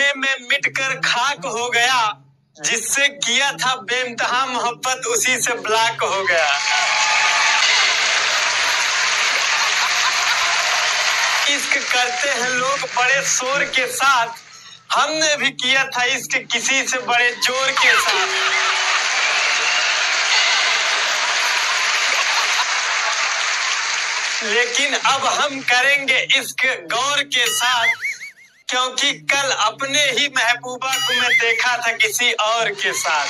सीने में मिटकर खाक हो गया, जिससे किया था बेइंतहा मोहब्बत उसी से ब्लॉक हो गया। इश्क करते हैं लोग बड़े शोर के साथ, हमने भी किया था इश्क किसी से बड़े जोर के साथ। लेकिन अब हम करेंगे इश्क गौर के साथ, क्योंकि कल अपने ही महबूबा को मैं देखा था किसी और के साथ।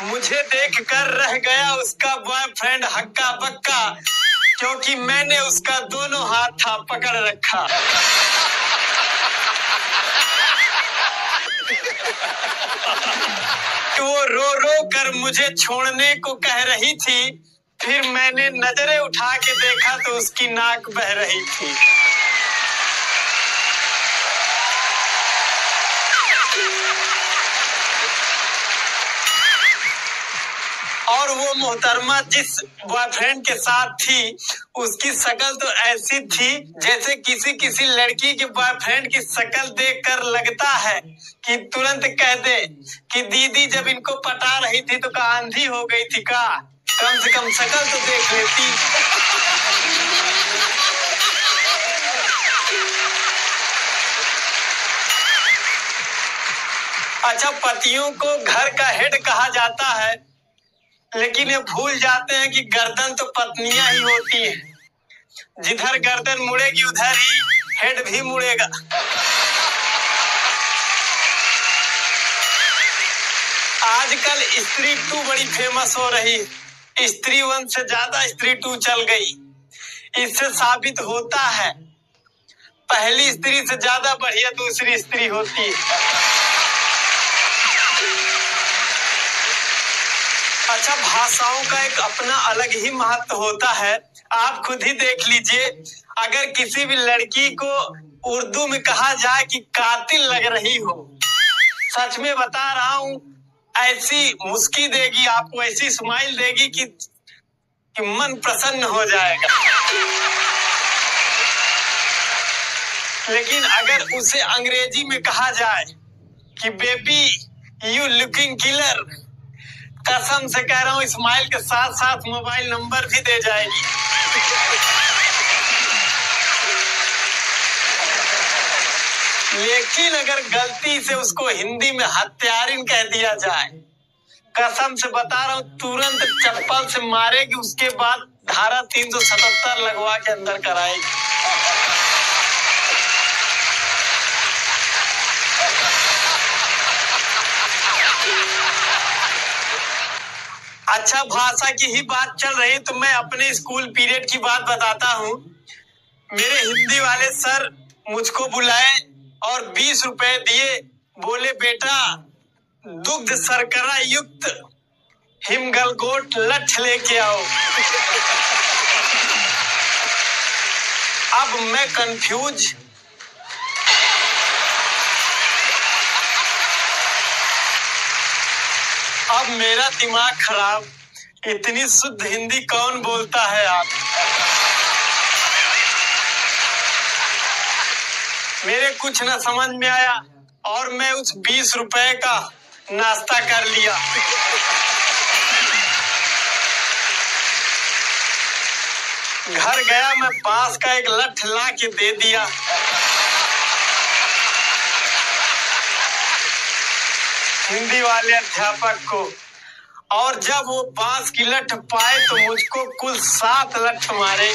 मुझे देखकर रह गया उसका बॉयफ्रेंड हक्का बक्का, क्योंकि मैंने उसका दोनों हाथ था पकड़ रखा। वो रो रो कर मुझे छोड़ने को कह रही थी, फिर मैंने नजरें उठा के देखा तो उसकी नाक बह रही थी। और वो मोहतरमा जिस बॉयफ्रेंड के साथ थी, उसकी शक्ल तो ऐसी थी जैसे किसी किसी लड़की के बॉयफ्रेंड की शक्ल देखकर लगता है कि तुरंत कह दे कि दीदी जब इनको पटा रही थी तो क्या आंधी हो गई थी का, कम से कम शक्ल तो देख लेती। अच्छा, पतियों को घर का हेड कहा जाता है, लेकिन ये भूल जाते हैं कि गर्दन तो पत्नियां ही होती हैं। जिधर गर्दन मुड़ेगी उधर ही हेड भी मुड़ेगा। आजकल स्त्री 2 बड़ी फेमस हो रही है। स्त्री 1 से ज्यादा स्त्री 2 चल गई। इससे साबित होता है पहली स्त्री से ज्यादा बढ़िया दूसरी स्त्री होती है। अच्छा, भाषाओं का एक अपना अलग ही महत्व होता है। आप खुद ही देख लीजिए, अगर किसी भी लड़की को उर्दू में कहा जाए कि कातिल लग रही हो, सच में बता रहा हूं, ऐसी मुस्की देगी आपको, ऐसी स्माइल देगी कि मन प्रसन्न हो जाएगा। लेकिन अगर उसे अंग्रेजी में कहा जाए कि बेबी यू लुकिंग किलर, कसम से कह रहा हूँ स्माइल के साथ साथ मोबाइल नंबर भी दे जाएगी। लेकिन अगर गलती से उसको हिंदी में हत्यारिन कह दिया जाए, कसम से बता रहा हूँ तुरंत चप्पल से मारेगी, उसके बाद धारा 377 लगवा के अंदर कराएगी। अच्छा, भाषा की ही बात चल रही तो मैं अपने स्कूल पीरियड की बात बताता हूँ। मेरे हिंदी वाले सर मुझको बुलाए और 20 रुपए दिए, बोले बेटा दुग्ध शर्करा युक्त हिमगलगोट लठ लेके आओ। अब मैं कंफ्यूज, अब मेरा दिमाग खराब, इतनी शुद्ध हिंदी कौन बोलता है आप। मेरे कुछ न समझ में आया और मैं उस 20 रुपए का नाश्ता कर लिया। घर गया, मैं बांस का एक लठ ला के दे दिया। हिंदी वाले अध्यापक को, और जब वो बांस की लठ पाए तो मुझको कुल 7 लठ मारे।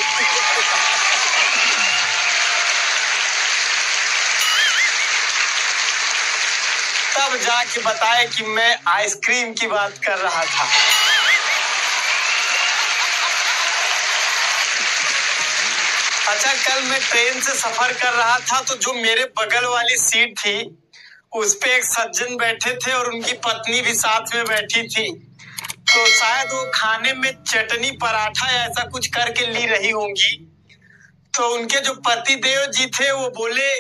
तब जाके बताए कि मैं आइसक्रीम की बात कर रहा था। अच्छा, कल मैं ट्रेन से सफर कर रहा था तो जो मेरे बगल वाली सीट थी उस पे एक सज्जन बैठे थे और उनकी पत्नी भी साथ में बैठी थी। तो शायद वो खाने में चटनी पराठा या ऐसा कुछ करके ली रही होंगी। तो उनके जो पति देव जी थे वो बोले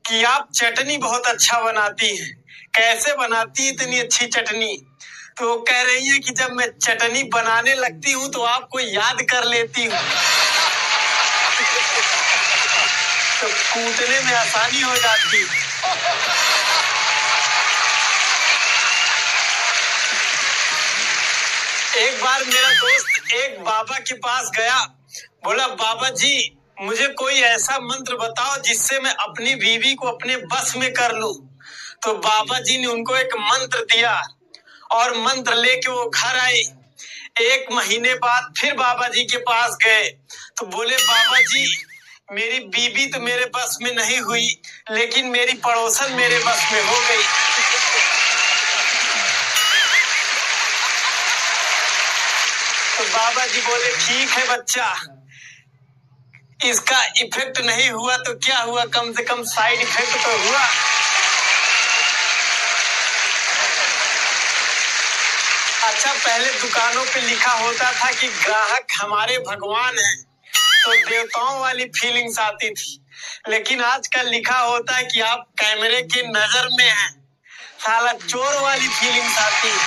कि आप चटनी बहुत अच्छा बनाती हैं, कैसे बनाती इतनी अच्छी चटनी। तो कह रही है कि जब मैं चटनी बनाने लगती हूँ तो आपको याद कर लेती हूँ। तो कूटने में आसानी हो जाती। एक बार मेरा दोस्त एक बाबा के पास गया, बोला बाबा जी मुझे कोई ऐसा मंत्र बताओ जिससे मैं अपनी बीवी को अपने बस में कर लूं। तो बाबा जी ने उनको एक मंत्र दिया और मंत्र लेके वो घर आए। 1 महीने बाद फिर बाबा जी के पास गए तो बोले बाबा जी मेरी बीवी तो मेरे बस में नहीं हुई, लेकिन मेरी पड़ोसन मेरे बस में हो गई। तो बाबा जी बोले ठीक है बच्चा, इसका इफेक्ट नहीं हुआ तो क्या हुआ, कम से कम साइड इफेक्ट तो हुआ। अच्छा, पहले दुकानों पे लिखा होता था कि ग्राहक हमारे भगवान हैं, तो देवताओं वाली फीलिंग्स आती थी। लेकिन आजकल लिखा होता है कि आप कैमरे की नजर में हैं, साला चोर वाली फीलिंग्स आती है।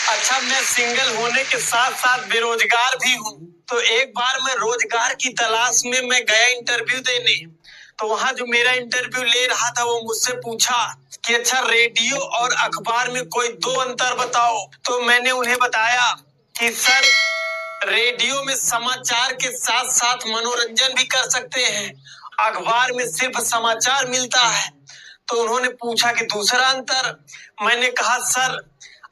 अच्छा, मैं सिंगल होने के साथ साथ बेरोजगार भी हूँ। तो एक बार मैं रोजगार की तलाश में मैं गया इंटरव्यू देने। तो वहाँ जो मेरा इंटरव्यू ले रहा था वो मुझसे पूछा कि अच्छा रेडियो और अखबार में कोई 2 अंतर बताओ। तो मैंने उन्हें बताया कि सर रेडियो में समाचार के साथ साथ मनोरंजन भी कर सकते हैं, अखबार में सिर्फ समाचार मिलता है। तो उन्होंने पूछा कि दूसरा अंतर। मैंने कहा सर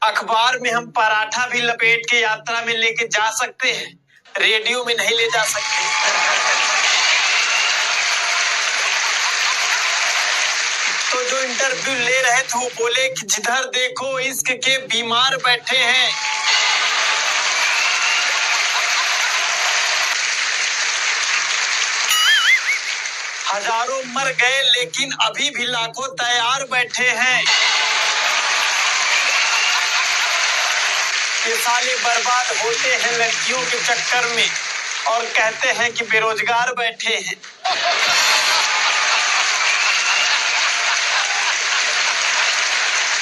अखबार में हम पराठा भी लपेट के यात्रा में लेके जा सकते हैं, रेडियो में नहीं ले जा सकते। तो जो इंटरव्यू ले रहे थे वो बोले कि जिधर देखो इश्क के बीमार बैठे हैं। हजारों मर गए लेकिन अभी भी लाखों तैयार बैठे हैं। ये साले बर्बाद होते हैं लड़कियों के चक्कर में और कहते हैं कि बेरोजगार बैठे हैं।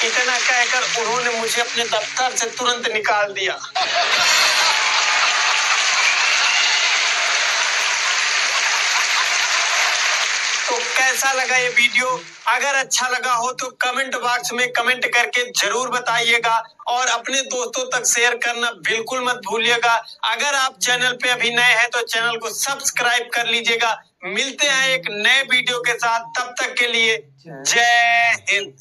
इतना कहकर उन्होंने मुझे अपने दफ्तर से तुरंत निकाल दिया। तो कैसा लगा ये वीडियो? अगर अच्छा लगा हो तो कमेंट बॉक्स में कमेंट करके जरूर बताइएगा और अपने दोस्तों तक शेयर करना बिल्कुल मत भूलिएगा। अगर आप चैनल पे अभी नए हैं तो चैनल को सब्सक्राइब कर लीजिएगा। मिलते हैं एक नए वीडियो के साथ, तब तक के लिए जय हिंद।